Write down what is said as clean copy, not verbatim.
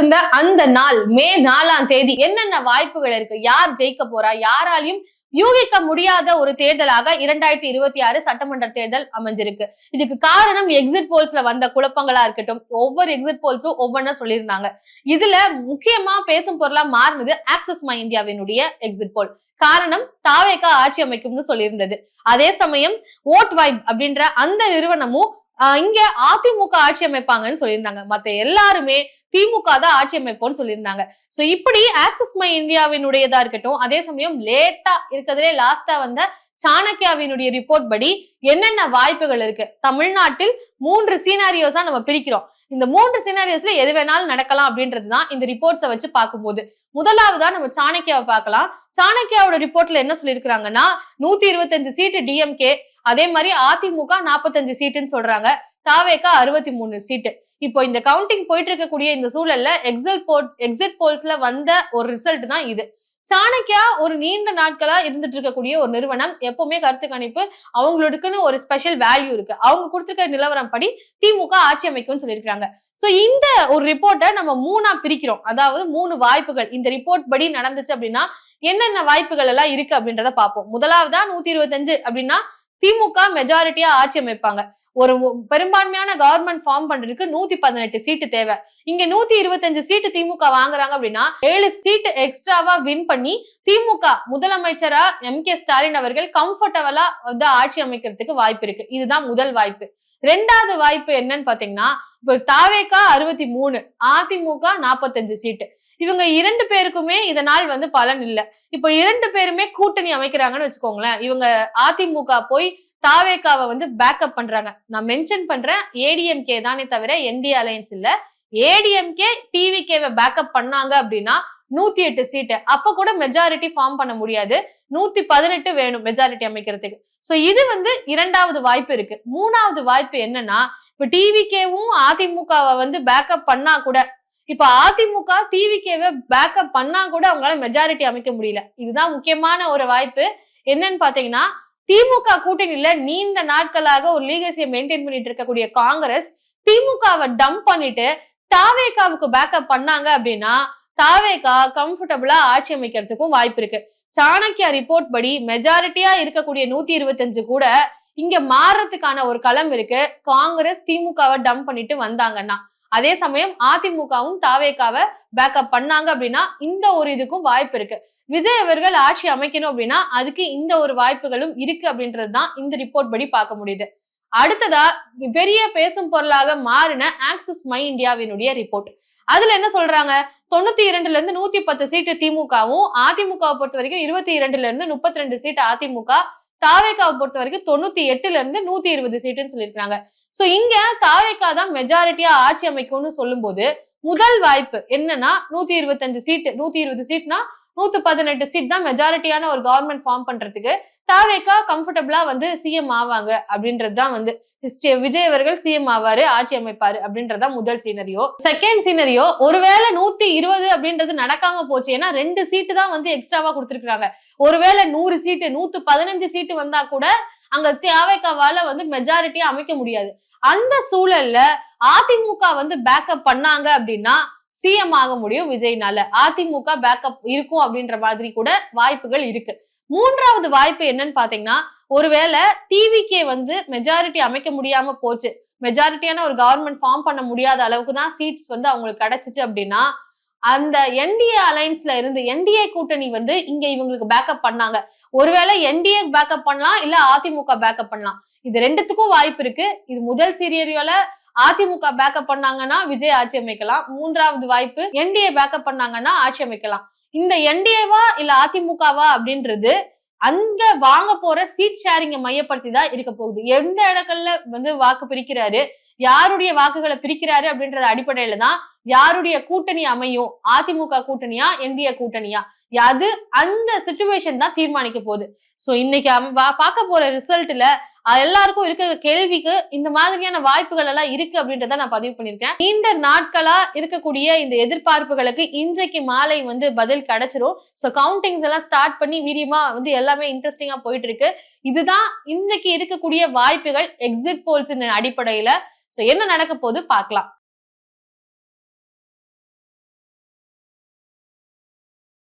இருந்த அந்த நாள் மே 4ஆம் தேதி என்னென்ன வாய்ப்புகள் இருக்கு, யார் ஜெயிக்க போறா, யாராலையும் யூகிக்க முடியாத ஒரு தேர்தலாக 2026 சட்டமன்ற தேர்தல் அமைஞ்சிருக்கு. இதுக்கு காரணம் எக்ஸிட் போல்ஸ்ல வந்த குழப்பங்களா இருக்கட்டும். ஒவ்வொரு எக்ஸிட் போல்ஸும் ஒவ்வொன்னா சொல்லியிருந்தாங்க. இதுல முக்கியமா பேசும் பொருளா மாறினது ஆக்சிஸ் மை இந்தியாவினுடைய எக்ஸிட் போல். காரணம் தாவேக ஆட்சி அமைக்கும்னு சொல்லியிருந்தது. அதே சமயம் ஓட் வைப் அப்படின்ற அந்த நிறுவனமும் இங்க அதிமுக ஆட்சி அமைப்பாங்கன்னு சொல்லியிருந்தாங்க. மத்த எல்லாருமே திமுக தான் ஆட்சி அமைப்போம்னு சொல்லியிருந்தாங்க. சோ இப்படி ஆக்சிஸ் மை இந்தியாவினுடையதா இருக்கட்டும், அதே சமயம் லேட்டா இருக்கிறதுலே லாஸ்டா வந்த சாணக்கியாவினுடைய ரிப்போர்ட் படி என்னென்ன வாய்ப்புகள் இருக்கு. தமிழ்நாட்டில் 3 சீனாரியோஸா நம்ம பிரிக்கிறோம். இந்த 3 சீனாரியோஸ்ல எது வேணாலும் நடக்கலாம் அப்படின்றதுதான் இந்த ரிப்போர்ட்ஸை வச்சு பார்க்கும்போது. முதலாவதா நம்ம சாணக்கியாவை பார்க்கலாம். சாணக்கியாவோட ரிப்போர்ட்ல என்ன சொல்லியிருக்கிறாங்கன்னா 125 சீட்டு டிஎம்கே, அதே மாதிரி அதிமுக 45 சீட்டுன்னு சொல்றாங்க, தாவேகா 63 சீட்டு. இப்போ இந்த கவுண்டிங் போயிட்டு இருக்கக்கூடிய இந்த சூழல்ல எக்ஸிட் போல்ஸ்ல வந்த ஒரு ரிசல்ட் தான் இது. சாணக்கியா ஒரு நீண்ட நாட்களா இருந்துட்டு இருக்கக்கூடிய ஒரு நிறுவனம். எப்பவுமே கருத்து கணிப்பு அவங்களுக்குன்னு ஒரு ஸ்பெஷல் வேல்யூ இருக்கு. அவங்க கொடுத்திருக்க நிலவரம் படி திமுக ஆட்சி அமைக்கும்னு சொல்லியிருக்காங்க. சோ இந்த ஒரு ரிப்போர்ட்டை நம்ம 3ஆ பிரிக்கிறோம். அதாவது 3 வாய்ப்புகள் இந்த ரிப்போர்ட் படி நடந்துச்சு அப்படின்னா என்னென்ன வாய்ப்புகள் எல்லாம் இருக்கு அப்படின்றத பார்ப்போம். முதலாவதா 125 அப்படின்னா திமுக மெஜாரிட்டியா ஆட்சி அமைப்பாங்க. ஒரு பெரும்பான்மையான கவர்மெண்ட் ஃபார்ம் பண்றதுக்கு 118 சீட்டு தேவை. இங்க 125 சீட்டு திமுக வாங்குறாங்க அப்படின்னா 7 சீட்டு எக்ஸ்ட்ராவா வின் பண்ணி திமுக முதலமைச்சரா எம்.கே. ஸ்டாலின் அவர்கள் கம்ஃபர்டபுளா வந்து ஆட்சி அமைக்கிறதுக்கு வாய்ப்பு இருக்கு. இதுதான் முதல் வாய்ப்பு. 2வது வாய்ப்பு என்னன்னு பாத்தீங்கன்னா, இப்போ தாவேகா 63, அதிமுக 45 சீட்டு. இவங்க 2 பேருக்குமே இதனால் வந்து பலன் இல்ல. இப்போ 2 பேருமே கூட்டணி அமைக்கிறாங்கன்னு வச்சுக்கோங்களேன். இவங்க அதிமுக போய் தாவேகாவை வந்து பேக்கப் பண்றாங்க. நான் மென்ஷன் பண்றேன், ஏடிஎம்கே தானே தவிர என்டிஏ அலையன்ஸ் இல்ல. ஏடிஎம்கே டிவிகேவை பேக்கப் பண்ணாங்க அப்படின்னா 108 சீட்டு. அப்ப கூட மெஜாரிட்டி ஃபார்ம் பண்ண முடியாது. 118 வேணும் மெஜாரிட்டி அமைக்கிறதுக்கு. சோ இது வந்து 2வது வாய்ப்பு இருக்கு. 3வது வாய்ப்பு என்னன்னா, இப்ப டிவிகேவும் அதிமுகவை வந்து பேக்கப் பண்ணா கூட, இப்ப அதிமுக டிவிகேவை பேக்கப் பண்ணா கூட அவங்களால மெஜாரிட்டி அமைக்க முடியல. இதுதான் முக்கியமான ஒரு வாய்ப்பு. என்னன்னு பாத்தீங்கன்னா, திமுக கூட்டணியில நீண்ட நாட்களாக ஒரு லீகசியை மெயின்டைன் பண்ணிட்டு இருக்கக்கூடிய காங்கிரஸ் திமுகவை டம்ப் பண்ணிட்டு தாவேகாவுக்கு பேக்கப் பண்ணாங்க அப்படின்னா தாவேகா கம்ஃபர்டபுளா ஆட்சி அமைக்கிறதுக்கும் வாய்ப்பு இருக்கு. சாணக்கியா ரிப்போர்ட் படி மெஜாரிட்டியா இருக்கக்கூடிய 125 கூட இங்க மாறுறதுக்கான ஒரு களம் இருக்கு. காங்கிரஸ் திமுகவை டம்ப் பண்ணிட்டு வந்தாங்கன்னா, அதே சமயம் அதிமுகவும் தாவேகாவை பேக்கப் பண்ணாங்க அப்படின்னா இந்த ஒரு இதுக்கும் வாய்ப்பு இருக்கு. விஜய் அவர்கள் ஆட்சி அமைக்கணும் அப்படின்னா அதுக்கு இந்த ஒரு வாய்ப்புகளும் இருக்கு அப்படின்றதுதான் இந்த ரிப்போர்ட் படி பார்க்க முடியுது. அடுத்ததா பெரிய பேசும் பொருளாக மாறின ஆக்சிஸ் மை இந்தியாவினுடைய ரிப்போர்ட். அதுல என்ன சொல்றாங்க, 92ல இருந்து 110 சீட்டு திமுகவும், அதிமுகவை பொறுத்த வரைக்கும் 22ல இருந்து 32 சீட்டு அதிமுக, தாவேகாவை பொறுத்த வரைக்கும் 98ல இருந்து 120 சீட்டுன்னு சொல்லியிருக்காங்க. சோ இங்க தாவேகா தான் மெஜாரிட்டியா ஆட்சி அமைக்கும்னு சொல்லும் போது முதல் வாய்ப்பு என்னன்னா 125 சீட்டு. 120 சீட்னா 118 சீட் தான் மெஜாரிட்டியான ஒரு கவர்மெண்ட் ஃபார்ம் பண்றதுக்கு தாவேகா கம்ஃபர்டபுளா வந்து சிஎம் ஆவாங்க அப்படின்றதுதான் வந்து விஜய் அவர்கள் சிஎம் ஆவாரு, ஆட்சி அமைப்பாரு அப்படின்றதான் முதல் சீனரியோ. செகண்ட் சீனரியோ, ஒருவேளை 120 அப்படின்றது நடக்காம போச்சு. ஏன்னா 2 சீட்டு தான் வந்து எக்ஸ்ட்ராவா கொடுத்திருக்காங்க. ஒருவேளை 100 சீட்டு 115 சீட்டு வந்தா கூட அங்க தாவேகாவால வந்து மெஜாரிட்டியா அமைக்க முடியாது. அந்த சூழல்ல அதிமுக வந்து பேக்கப் பண்ணாங்க அப்படின்னா சிஎம் ஆக முடியும் விஜய்னால. அதிமுக பேக்கப் இருக்கும் அப்படின்ற மாதிரி கூட வாய்ப்புகள் இருக்கு. 3வது வாய்ப்பு என்னன்னு பாத்தீங்கன்னா, ஒருவேளை டிவிகே வந்து மெஜாரிட்டி அமைக்க முடியாம போச்சு, மெஜாரிட்டியான ஒரு கவர்மெண்ட் ஃபார்ம் பண்ண முடியாத அளவுக்கு தான் சீட்ஸ் வந்து அவங்களுக்கு கிடைச்சிச்சு அப்படின்னா, அந்த என்டிஏ அலைன்ஸ்ல இருந்து என்டிஏ கூட்டணி வந்து இங்க இவங்களுக்கு பேக்கப் பண்ணாங்க. ஒருவேளை என்டிஏ பேக்கப் பண்ணலாம், இல்ல அதிமுக பேக்கப் பண்ணலாம். இது 2த்துக்கும் வாய்ப்பு இருக்கு. இது முதல் சீரியரியோல அதிமுக பேக்கப் பண்ணாங்கன்னா விஜய் ஆட்சி அமைக்கலாம். 3வது வாய்ப்பு என்டிஏ பேக்கப் பண்ணாங்கன்னா ஆட்சி அமைக்கலாம். இந்த என்டிஏவா இல்ல அதிமுகவா அப்படின்றது அங்க வாங்க போற சீட் ஷேரிங்க மையப்படுத்தி தான் இருக்க போகுது. எந்த இடங்கள்ல வந்து வாக்கு பிரிக்கிறாரு, யாருடைய வாக்குகளை பிரிக்கிறாரு அப்படின்றத அடிப்படையில தான் யாருடைய கூட்டணி அமையும், அதிமுக கூட்டணியா என்டிஏ கூட்டணியா, அது அந்த சிச்சுவேஷன் தான் தீர்மானிக்க போகுது. சோ இன்னைக்கு பார்க்க போற ரிசல்ட்ல எல்லாருக்கும் இருக்கிற கேள்விக்கு இந்த மாதிரியான வாய்ப்புகள் எல்லாம் இருக்கு அப்படின்றத நான் பதிவு பண்ணிருக்கேன். நீண்ட நாட்களா இருக்கக்கூடிய இந்த எதிர்பார்ப்புகளுக்கு இன்றைக்கு மாலை வந்து பதில் கிடைச்சிரும். சோ கவுண்டிங்ஸ் எல்லாம் ஸ்டார்ட் பண்ணி வீரியமா வந்து எல்லாமே இன்ட்ரெஸ்டிங்கா போயிட்டு இருக்கு. இதுதான் இன்னைக்கு இருக்கக்கூடிய வாய்ப்புகள் எக்ஸிட் போல்ஸ் அடிப்படையில. சோ என்ன நடக்க போகுது பார்க்கலாம்.